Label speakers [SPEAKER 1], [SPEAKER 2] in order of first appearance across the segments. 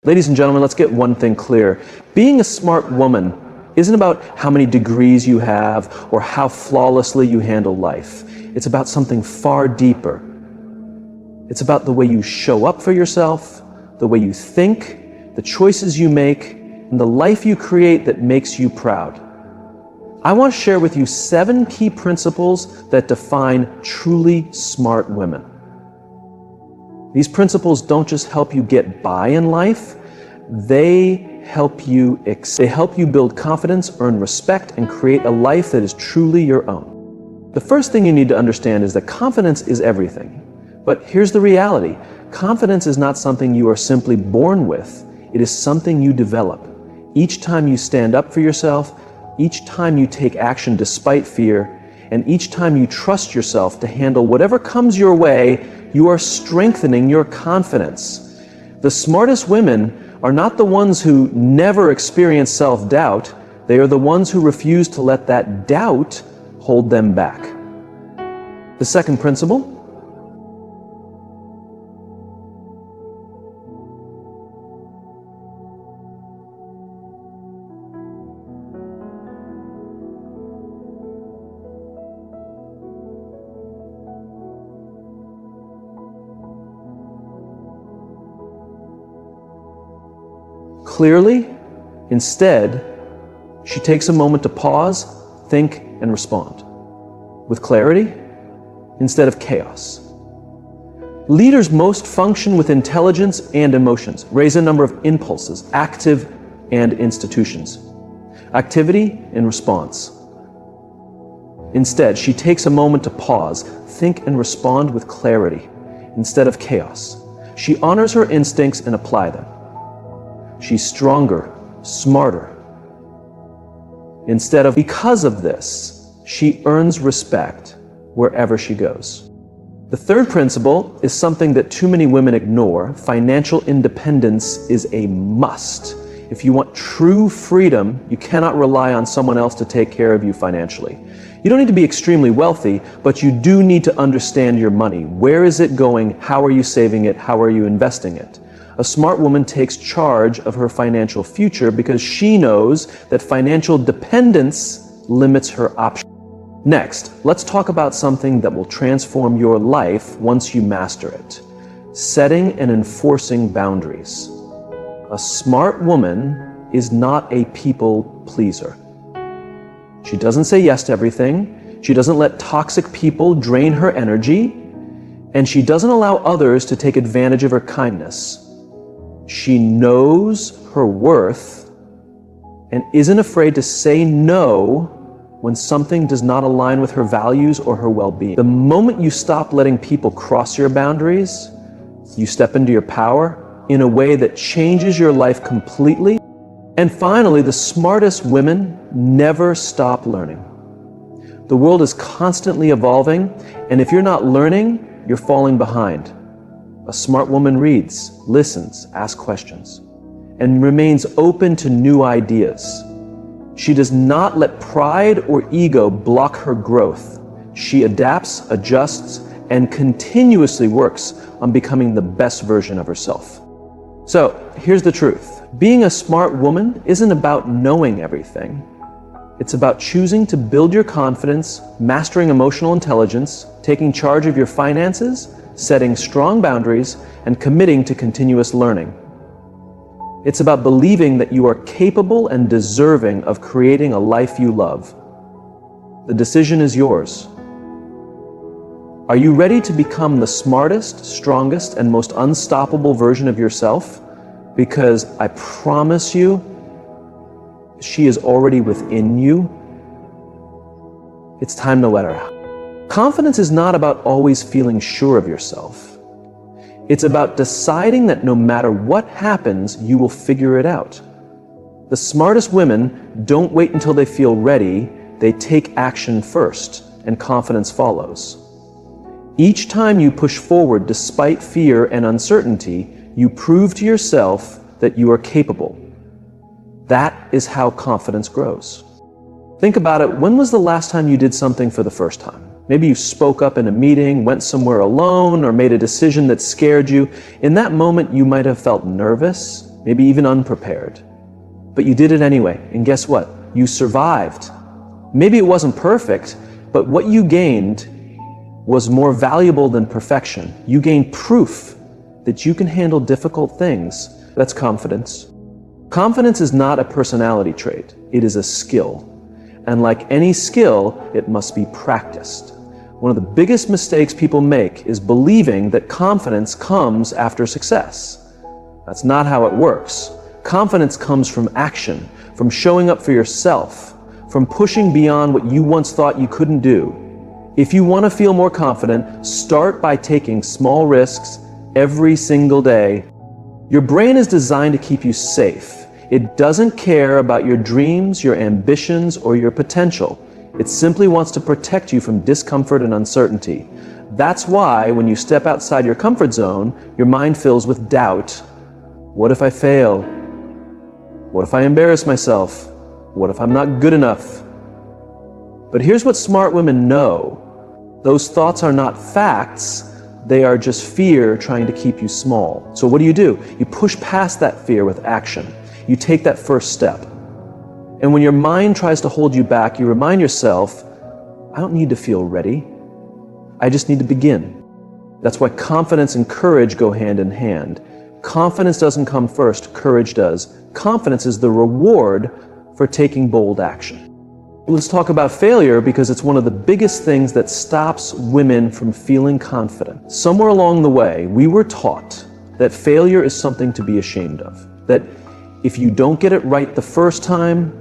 [SPEAKER 1] Ladies and gentlemen, let's get one thing clear. Being a smart woman isn't about how many degrees you have or how flawlessly you handle life. It's about something far deeper. It's about the way you show up for yourself, the way you think, the choices you make, and the life you create that makes you proud. I want to share with you 7 key principles that define truly smart women. These principles don't just help you get by in life, they help you build confidence, earn respect, and create a life that is truly your own. The first thing you need to understand is that confidence is everything. But here's the reality. Confidence is not something you are simply born with. It is something you develop. Each time you stand up for yourself, each time you take action despite fear, and each time you trust yourself to handle whatever comes your way, you are strengthening your confidence. The smartest women are not the ones who never experience self-doubt. They are the ones who refuse to let that doubt hold them back. The second principle: clearly. Instead, she takes a moment to pause, think, and respond with clarity instead of chaos. Leaders most function with intelligence and emotions, raise a number of impulses, active and institutions. Activity and response. Instead, she takes a moment to pause, think, and respond with clarity instead of chaos. She honors her instincts and apply them. She's stronger, smarter. Because of this, she earns respect wherever she goes. The third principle is something that too many women ignore. Financial independence is a must. If you want true freedom, you cannot rely on someone else to take care of you financially. You don't need to be extremely wealthy, but you do need to understand your money. Where is it going? How are you saving it? How are you investing it? A smart woman takes charge of her financial future because she knows that financial dependence limits her options. Next, let's talk about something that will transform your life once you master it: setting and enforcing boundaries. A smart woman is not a people pleaser. She doesn't say yes to everything. She doesn't let toxic people drain her energy. And she doesn't allow others to take advantage of her kindness. She knows her worth and isn't afraid to say no when something does not align with her values or her well-being. The moment you stop letting people cross your boundaries, you step into your power in a way that changes your life completely. And finally, the smartest women never stop learning. The world is constantly evolving, and if you're not learning, you're falling behind. A smart woman reads, listens, asks questions, and remains open to new ideas. She does not let pride or ego block her growth. She adapts, adjusts, and continuously works on becoming the best version of herself. So, here's the truth. Being a smart woman isn't about knowing everything. It's about choosing to build your confidence, mastering emotional intelligence, taking charge of your finances, setting strong boundaries, and committing to continuous learning. It's about believing that you are capable and deserving of creating a life you love. The decision is yours. Are you ready to become the smartest, strongest, and most unstoppable version of yourself? Because I promise you, she is already within you. It's time to let her out. Confidence is not about always feeling sure of yourself. It's about deciding that no matter what happens, you will figure it out. The smartest women don't wait until they feel ready. They take action first, and confidence follows. Each time you push forward despite fear and uncertainty, you prove to yourself that you are capable. That is how confidence grows. Think about it. When was the last time you did something for the first time? Maybe you spoke up in a meeting, went somewhere alone, or made a decision that scared you. In that moment, you might have felt nervous. maybe even unprepared. But you did it anyway, and guess what? You survived. Maybe it wasn't perfect, but what you gained was more valuable than perfection. You gained proof that you can handle difficult things. That's confidence. Confidence is not a personality trait, it is a skill. And like any skill, it must be practiced. One of the biggest mistakes people make is believing that confidence comes after success. That's not how it works. Confidence comes from action, from showing up for yourself, from pushing beyond what you once thought you couldn't do. If you want to feel more confident, start by taking small risks every single day. Your brain is designed to keep you safe. It doesn't care about your dreams, your ambitions, or your potential. It simply wants to protect you from discomfort and uncertainty. That's why when you step outside your comfort zone, your mind fills with doubt. What if I fail? What if I embarrass myself? What if I'm not good enough? But here's what smart women know. Those thoughts are not facts. They are just fear trying to keep you small. So what do? You push past that fear with action. You take that first step. And when your mind tries to hold you back, you remind yourself, I don't need to feel ready. I just need to begin. That's why confidence and courage go hand in hand. Confidence doesn't come first, courage does. Confidence is the reward for taking bold action. Let's talk about failure because it's one of the biggest things that stops women from feeling confident. Somewhere along the way, we were taught that failure is something to be ashamed of. That if you don't get it right the first time,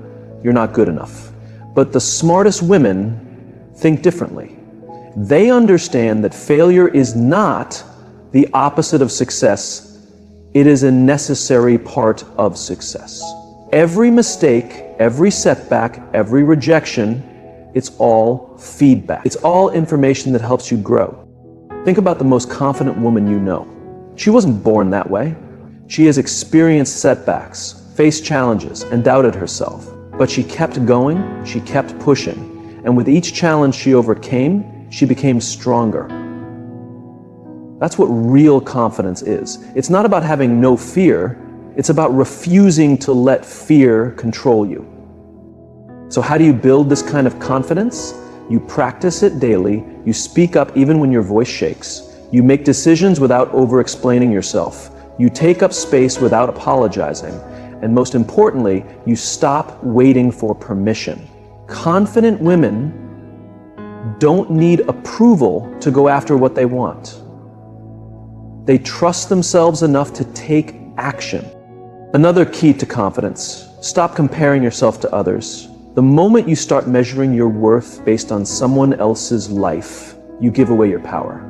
[SPEAKER 1] you're not good enough. But the smartest women think differently. They understand that failure is not the opposite of success. It is a necessary part of success. Every mistake, every setback, every rejection, it's all feedback. It's all information that helps you grow. Think about the most confident woman you know. She wasn't born that way. She has experienced setbacks, faced challenges, and doubted herself. But she kept going, she kept pushing. And with each challenge she overcame, she became stronger. That's what real confidence is. It's not about having no fear. It's about refusing to let fear control you. So how do you build this kind of confidence? You practice it daily. You speak up even when your voice shakes. You make decisions without over-explaining yourself. You take up space without apologizing. And most importantly, you stop waiting for permission. Confident women don't need approval to go after what they want. They trust themselves enough to take action. Another key to confidence, stop comparing yourself to others. The moment you start measuring your worth based on someone else's life, you give away your power.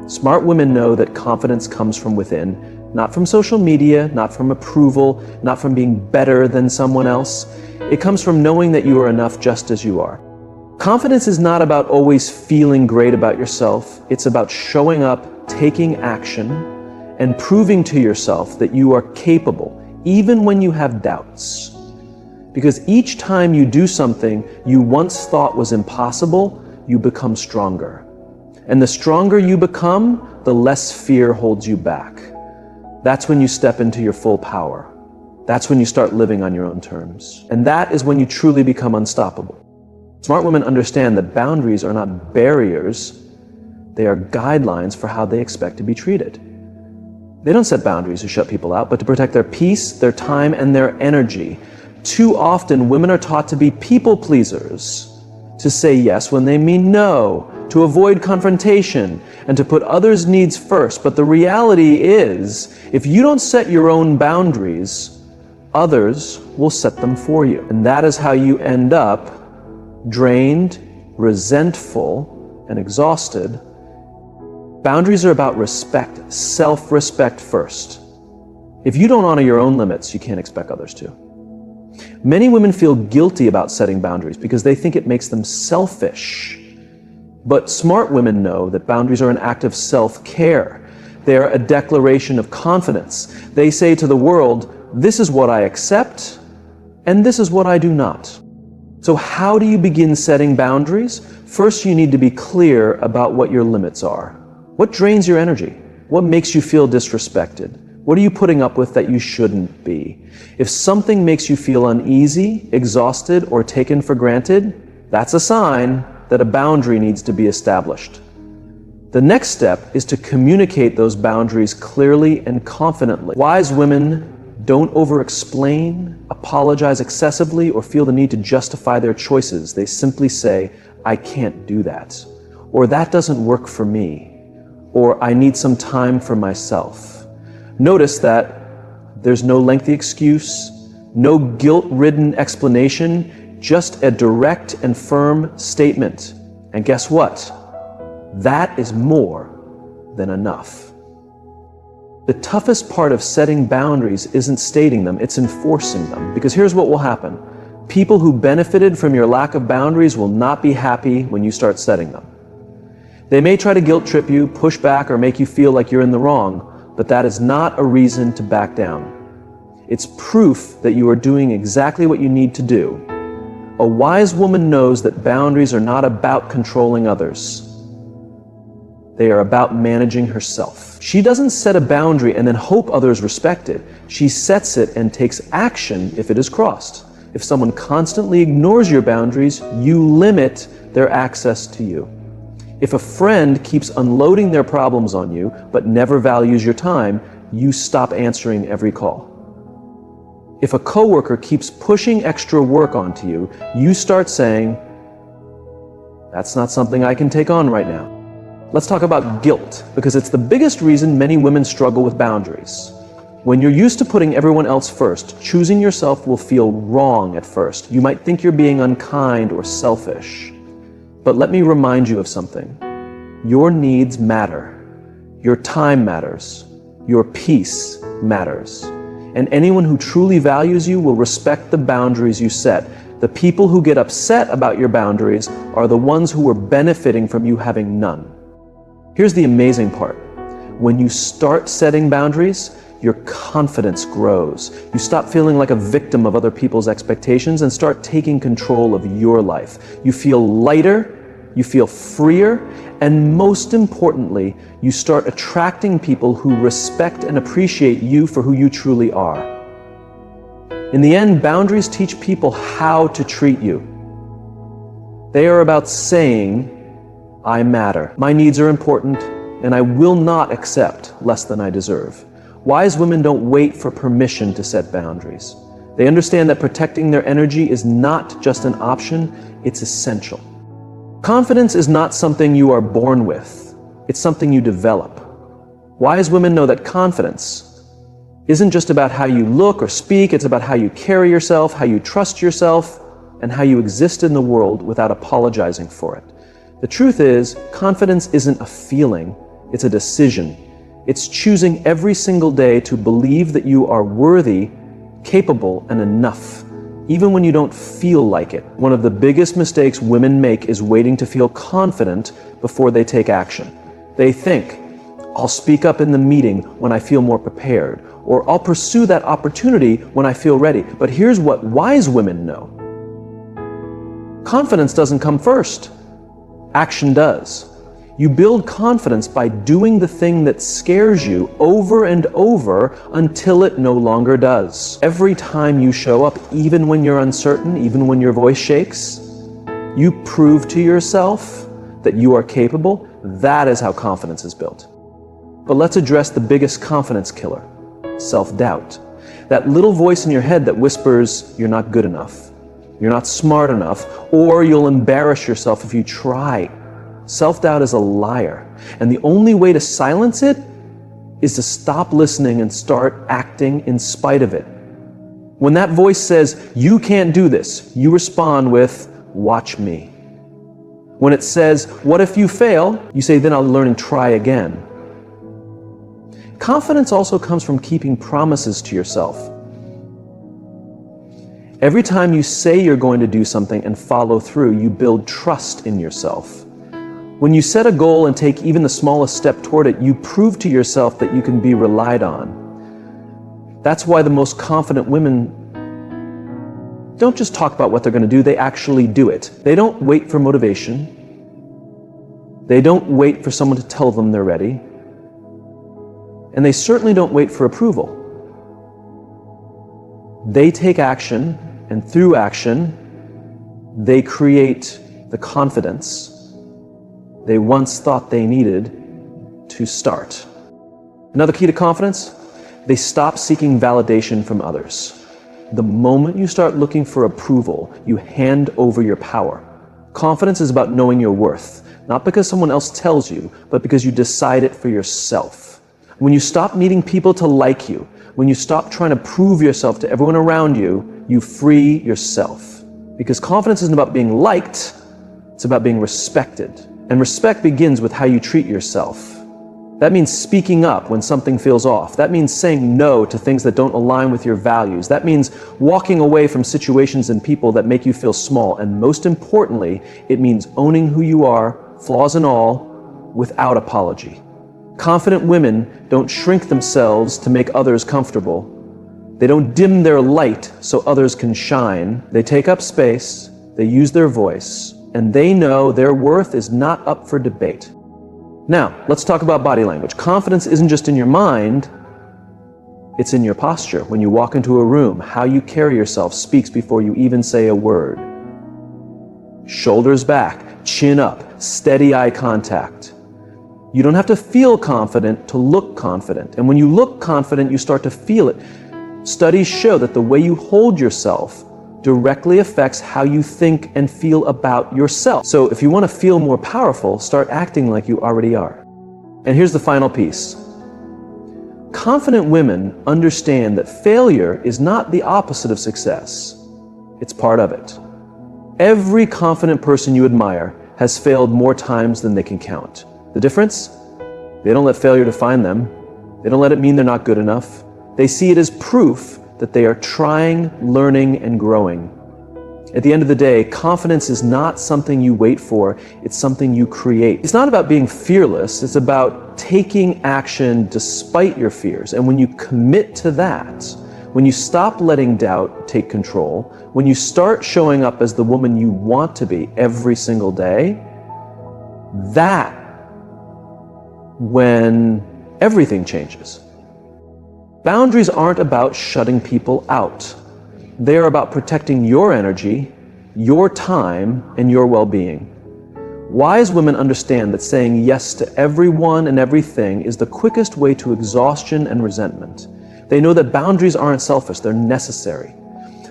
[SPEAKER 1] Smart women know that confidence comes from within, not from social media, not from approval, not from being better than someone else. It comes from knowing that you are enough just as you are. Confidence is not about always feeling great about yourself. It's about showing up, taking action, and proving to yourself that you are capable, even when you have doubts. Because each time you do something you once thought was impossible, you become stronger. And the stronger you become, the less fear holds you back. That's when you step into your full power. That's when you start living on your own terms. And that is when you truly become unstoppable. Smart women understand that boundaries are not barriers, they are guidelines for how they expect to be treated. They don't set boundaries to shut people out, but to protect their peace, their time, and their energy. Too often, women are taught to be people pleasers, to say yes when they mean no, to avoid confrontation, and to put others' needs first. But the reality is, if you don't set your own boundaries, others will set them for you. And that is how you end up drained, resentful, and exhausted. Boundaries are about respect, self-respect first. If you don't honor your own limits, you can't expect others to. Many women feel guilty about setting boundaries because they think it makes them selfish. But smart women know that boundaries are an act of self-care. They are a declaration of confidence. They say to the world, this is what I accept, and this is what I do not. So how do you begin setting boundaries? First, you need to be clear about what your limits are. What drains your energy? What makes you feel disrespected? What are you putting up with that you shouldn't be? If something makes you feel uneasy, exhausted, or taken for granted, that's a sign that a boundary needs to be established. The next step is to communicate those boundaries clearly and confidently. Wise women don't over-explain, apologize excessively, or feel the need to justify their choices. They simply say, "I can't do that," or "that doesn't work for me," or "I need some time for myself." Notice that there's no lengthy excuse, no guilt-ridden explanation, just a direct and firm statement. And guess what? That is more than enough. The toughest part of setting boundaries isn't stating them, it's enforcing them. Because here's what will happen. People who benefited from your lack of boundaries will not be happy when you start setting them. They may try to guilt trip you, push back, or make you feel like you're in the wrong, but that is not a reason to back down. It's proof that you are doing exactly what you need to do. A wise woman knows that boundaries are not about controlling others. They are about managing herself. She doesn't set a boundary and then hope others respect it. She sets it and takes action if it is crossed. If someone constantly ignores your boundaries, you limit their access to you. If a friend keeps unloading their problems on you but never values your time, you stop answering every call. If a coworker keeps pushing extra work onto you, you start saying, "That's not something I can take on right now." Let's talk about guilt, because it's the biggest reason many women struggle with boundaries. When you're used to putting everyone else first, choosing yourself will feel wrong at first. You might think you're being unkind or selfish. But let me remind you of something. Your needs matter. Your time matters. Your peace matters. And anyone who truly values you will respect the boundaries you set. The people who get upset about your boundaries are the ones who are benefiting from you having none. Here's the amazing part. When you start setting boundaries, your confidence grows. You stop feeling like a victim of other people's expectations and start taking control of your life. You feel lighter, you feel freer, and most importantly, you start attracting people who respect and appreciate you for who you truly are. In the end, boundaries teach people how to treat you. They are about saying, "I matter. My needs are important, and I will not accept less than I deserve." Wise women don't wait for permission to set boundaries. They understand that protecting their energy is not just an option, it's essential. Confidence is not something you are born with, it's something you develop. Wise women know that confidence isn't just about how you look or speak, it's about how you carry yourself, how you trust yourself, and how you exist in the world without apologizing for it. The truth is, confidence isn't a feeling, it's a decision. It's choosing every single day to believe that you are worthy, capable, and enough, even when you don't feel like it. One of the biggest mistakes women make is waiting to feel confident before they take action. They think, "I'll speak up in the meeting when I feel more prepared," or "I'll pursue that opportunity when I feel ready." But here's what wise women know. Confidence doesn't come first. Action does. You build confidence by doing the thing that scares you over and over until it no longer does. Every time you show up, even when you're uncertain, even when your voice shakes, you prove to yourself that you are capable. That is how confidence is built. But let's address the biggest confidence killer, self-doubt. That little voice in your head that whispers, "You're not good enough, you're not smart enough, or you'll embarrass yourself if you try." Self-doubt is a liar, and the only way to silence it is to stop listening and start acting in spite of it. When that voice says, "You can't do this," you respond with, "Watch me." When it says, "What if you fail?" you say, "Then I'll learn and try again." Confidence also comes from keeping promises to yourself. Every time you say you're going to do something and follow through, you build trust in yourself. When you set a goal and take even the smallest step toward it, you prove to yourself that you can be relied on. That's why the most confident women don't just talk about what they're going to do, they actually do it. They don't wait for motivation. They don't wait for someone to tell them they're ready. And they certainly don't wait for approval. They take action, and through action, they create the confidence they once thought they needed to start. Another key to confidence, they stop seeking validation from others. The moment you start looking for approval, you hand over your power. Confidence is about knowing your worth, not because someone else tells you, but because you decide it for yourself. When you stop needing people to like you, when you stop trying to prove yourself to everyone around you, you free yourself. Because confidence isn't about being liked, it's about being respected. And respect begins with how you treat yourself. That means speaking up when something feels off. That means saying no to things that don't align with your values. That means walking away from situations and people that make you feel small. And most importantly, it means owning who you are, flaws and all, without apology. Confident women don't shrink themselves to make others comfortable. They don't dim their light so others can shine. They take up space, they use their voice, and they know their worth is not up for debate. Now, let's talk about body language. Confidence isn't just in your mind, it's in your posture. When you walk into a room, how you carry yourself speaks before you even say a word. Shoulders back, chin up, steady eye contact. You don't have to feel confident to look confident. And when you look confident, you start to feel it. Studies show that the way you hold yourself directly affects how you think and feel about yourself. So if you want to feel more powerful, start acting like you already are. And here's the final piece. Confident women understand that failure is not the opposite of success. It's part of it. Every confident person you admire has failed more times than they can count. The difference? They don't let failure define them. They don't let it mean they're not good enough. They see it as proof that they are trying, learning, and growing. At the end of the day, confidence is not something you wait for, it's something you create. It's not about being fearless, it's about taking action despite your fears. And when you commit to that, when you stop letting doubt take control, when you start showing up as the woman you want to be every single day, that's when everything changes. Boundaries aren't about shutting people out. They are about protecting your energy, your time, and your well-being. Wise women understand that saying yes to everyone and everything is the quickest way to exhaustion and resentment. They know that boundaries aren't selfish, they're necessary.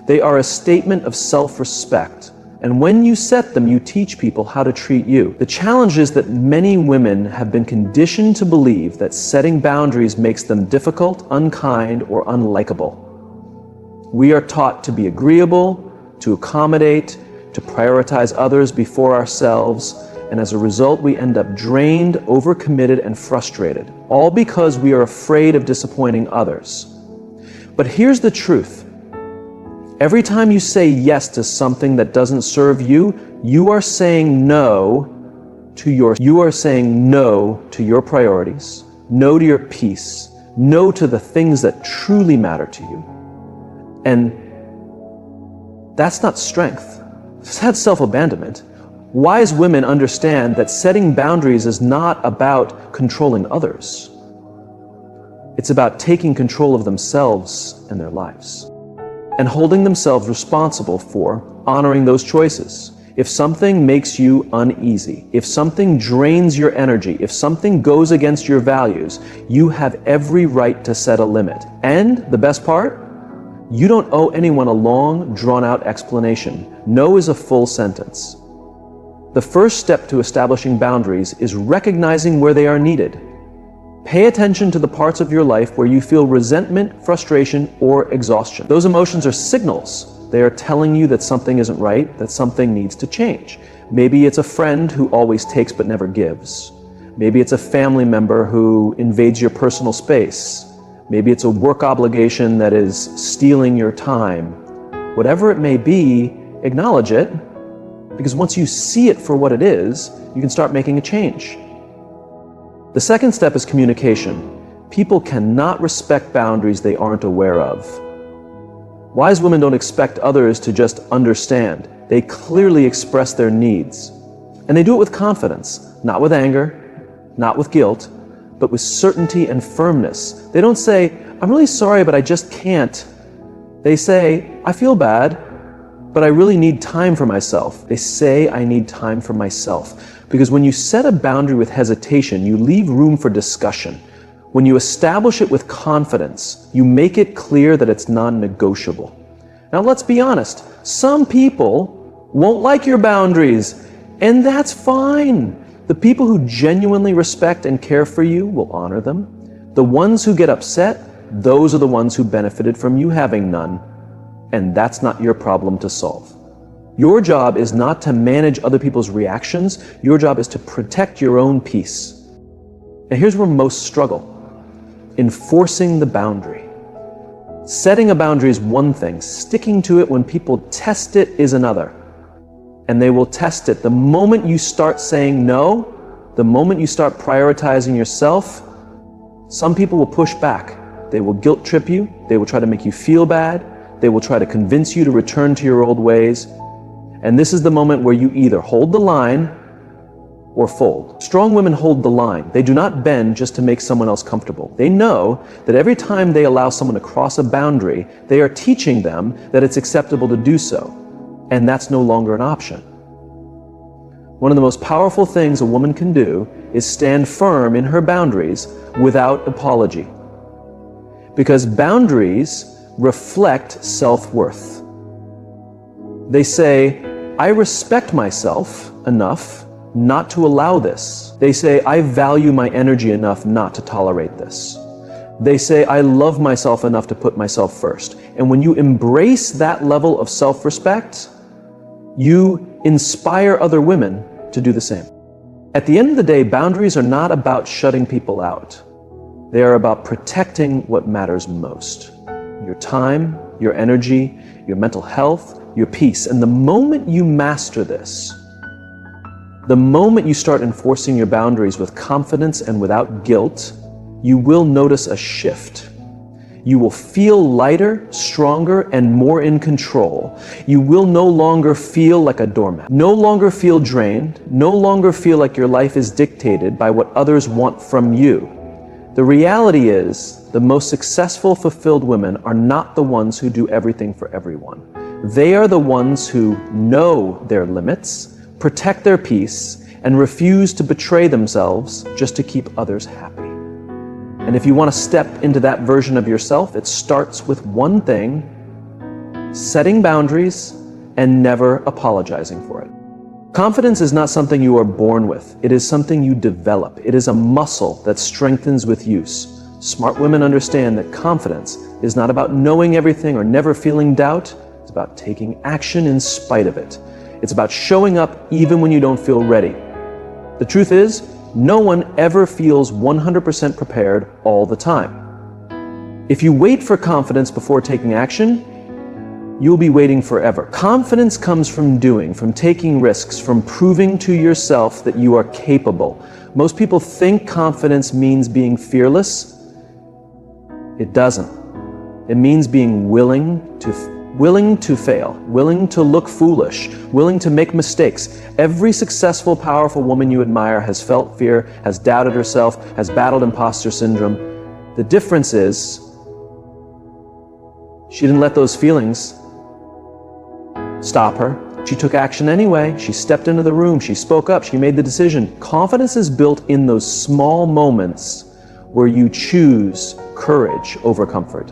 [SPEAKER 1] They are a statement of self-respect. And when you set them, you teach people how to treat you. The challenge is that many women have been conditioned to believe that setting boundaries makes them difficult, unkind, or unlikable. We are taught to be agreeable, to accommodate, to prioritize others before ourselves, and as a result, we end up drained, overcommitted, and frustrated, all because we are afraid of disappointing others. But here's the truth. Every time you say yes to something that doesn't serve you, you are saying no to your priorities, no to your peace, no to the things that truly matter to you. And that's not strength. That's self-abandonment. Wise women understand that setting boundaries is not about controlling others. It's about taking control of themselves and their lives, and holding themselves responsible for honoring those choices. If something makes you uneasy, if something drains your energy, if something goes against your values, you have every right to set a limit. And the best part? You don't owe anyone a long, drawn-out explanation. No is a full sentence. The first step to establishing boundaries is recognizing where they are needed. Pay attention to the parts of your life where you feel resentment, frustration, or exhaustion. Those emotions are signals. They are telling you that something isn't right, that something needs to change. Maybe it's a friend who always takes but never gives. Maybe it's a family member who invades your personal space. Maybe it's a work obligation that is stealing your time. Whatever it may be, acknowledge it, because once you see it for what it is, you can start making a change. The second step is communication. People cannot respect boundaries they aren't aware of. Wise women don't expect others to just understand. They clearly express their needs. And they do it with confidence, not with anger, not with guilt, but with certainty and firmness. They don't say, I'm really sorry, but I just can't. They say, I feel bad, but I really need time for myself. They say, I need time for myself. Because when you set a boundary with hesitation, you leave room for discussion. When you establish it with confidence, you make it clear that it's non-negotiable. Now let's be honest, some people won't like your boundaries, and that's fine. The people who genuinely respect and care for you will honor them. The ones who get upset, those are the ones who benefited from you having none. And that's not your problem to solve. Your job is not to manage other people's reactions. Your job is to protect your own peace. And here's where most struggle. Enforcing the boundary. Setting a boundary is one thing. Sticking to it when people test it is another. And they will test it. The moment you start saying no, the moment you start prioritizing yourself, some people will push back. They will guilt trip you. They will try to make you feel bad. They will try to convince you to return to your old ways. And this is the moment where you either hold the line or fold. Strong women hold the line. They do not bend just to make someone else comfortable. They know that every time they allow someone to cross a boundary, they are teaching them that it's acceptable to do so. And that's no longer an option. One of the most powerful things a woman can do is stand firm in her boundaries without apology. Because boundaries reflect self-worth. They say, I respect myself enough not to allow this. They say, I value my energy enough not to tolerate this. They say, I love myself enough to put myself first. And when you embrace that level of self-respect, you inspire other women to do the same. At the end of the day, boundaries are not about shutting people out. They are about protecting what matters most. Your time, your energy, your mental health, your peace. And the moment you master this, the moment you start enforcing your boundaries with confidence and without guilt, you will notice a shift. You will feel lighter, stronger, and more in control. You will no longer feel like a doormat, no longer feel drained, no longer feel like your life is dictated by what others want from you. The reality is, the most successful, fulfilled women are not the ones who do everything for everyone. They are the ones who know their limits, protect their peace, and refuse to betray themselves just to keep others happy. And if you want to step into that version of yourself, it starts with one thing: setting boundaries and never apologizing for it. Confidence is not something you are born with. It is something you develop. It is a muscle that strengthens with use. Smart women understand that confidence is not about knowing everything or never feeling doubt. It's about taking action in spite of it. It's about showing up even when you don't feel ready. The truth is, no one ever feels 100% prepared all the time. If you wait for confidence before taking action, you'll be waiting forever. Confidence comes from doing, from taking risks, from proving to yourself that you are capable. Most people think confidence means being fearless. It doesn't. It means being willing to fail, willing to look foolish, willing to make mistakes. Every successful, powerful woman you admire has felt fear, has doubted herself, has battled imposter syndrome. The difference is, she didn't let those feelings stop her. She took action anyway. She stepped into the room. She spoke up. She made the decision. Confidence is built in those small moments where you choose courage over comfort.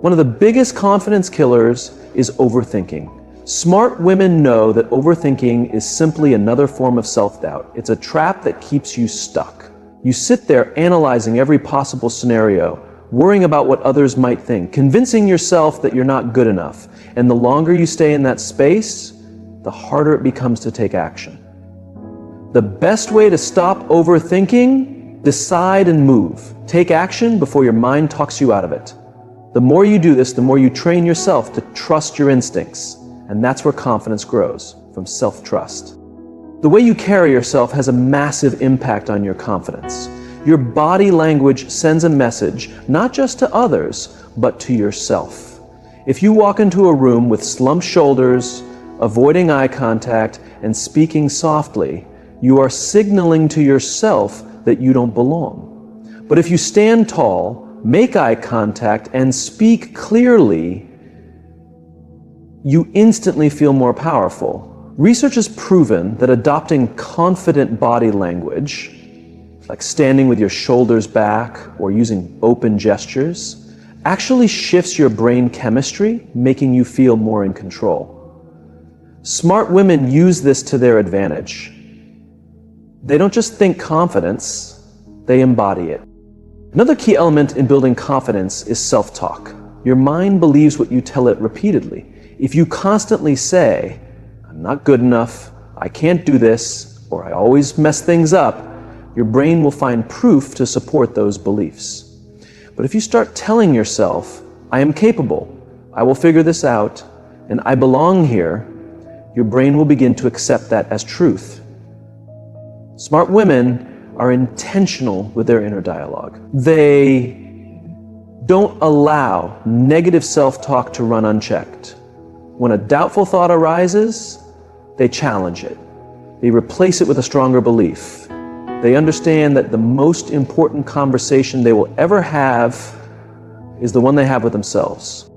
[SPEAKER 1] One of the biggest confidence killers is overthinking. Smart women know that overthinking is simply another form of self-doubt. It's a trap that keeps you stuck. You sit there analyzing every possible scenario, worrying about what others might think, convincing yourself that you're not good enough. And the longer you stay in that space, the harder it becomes to take action. The best way to stop overthinking: decide and move. Take action before your mind talks you out of it. The more you do this, the more you train yourself to trust your instincts. And that's where confidence grows, from self-trust. The way you carry yourself has a massive impact on your confidence. Your body language sends a message, not just to others, but to yourself. If you walk into a room with slumped shoulders, avoiding eye contact, and speaking softly, you are signaling to yourself that you don't belong. But if you stand tall, make eye contact, and speak clearly, you instantly feel more powerful. Research has proven that adopting confident body language, like standing with your shoulders back or using open gestures, actually shifts your brain chemistry, making you feel more in control. Smart women use this to their advantage. They don't just think confidence, they embody it. Another key element in building confidence is self-talk. Your mind believes what you tell it repeatedly. If you constantly say, "I'm not good enough, I can't do this," or "I always mess things up," your brain will find proof to support those beliefs. But if you start telling yourself, "I am capable, I will figure this out, and I belong here," your brain will begin to accept that as truth. Smart women are intentional with their inner dialogue. They don't allow negative self-talk to run unchecked. When a doubtful thought arises, they challenge it. They replace it with a stronger belief. They understand that the most important conversation they will ever have is the one they have with themselves.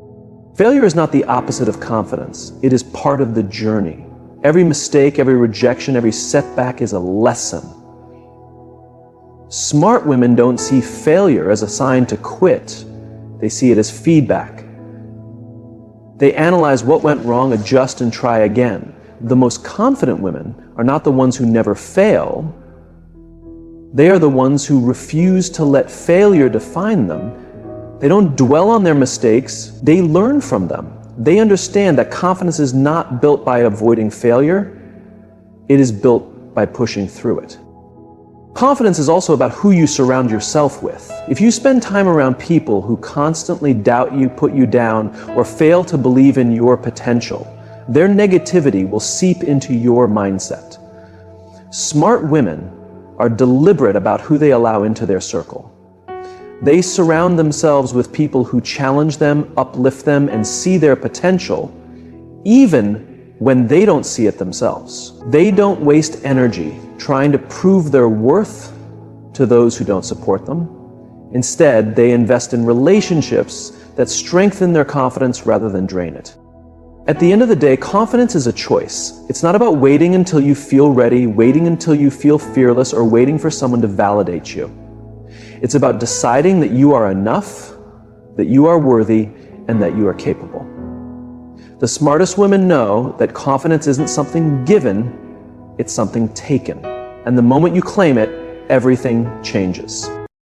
[SPEAKER 1] Failure is not the opposite of confidence. It is part of the journey. Every mistake, every rejection, every setback is a lesson. Smart women don't see failure as a sign to quit. They see it as feedback. They analyze what went wrong, adjust, and try again. The most confident women are not the ones who never fail. They are the ones who refuse to let failure define them. They don't dwell on their mistakes, they learn from them. They understand that confidence is not built by avoiding failure, it is built by pushing through it. Confidence is also about who you surround yourself with. If you spend time around people who constantly doubt you, put you down, or fail to believe in your potential, their negativity will seep into your mindset. Smart women are deliberate about who they allow into their circle. They surround themselves with people who challenge them, uplift them, and see their potential, even when they don't see it themselves. They don't waste energy trying to prove their worth to those who don't support them. Instead, they invest in relationships that strengthen their confidence rather than drain it. At the end of the day, confidence is a choice. It's not about waiting until you feel ready, waiting until you feel fearless, or waiting for someone to validate you. It's about deciding that you are enough, that you are worthy, and that you are capable. The smartest women know that confidence isn't something given, it's something taken. And the moment you claim it, everything changes.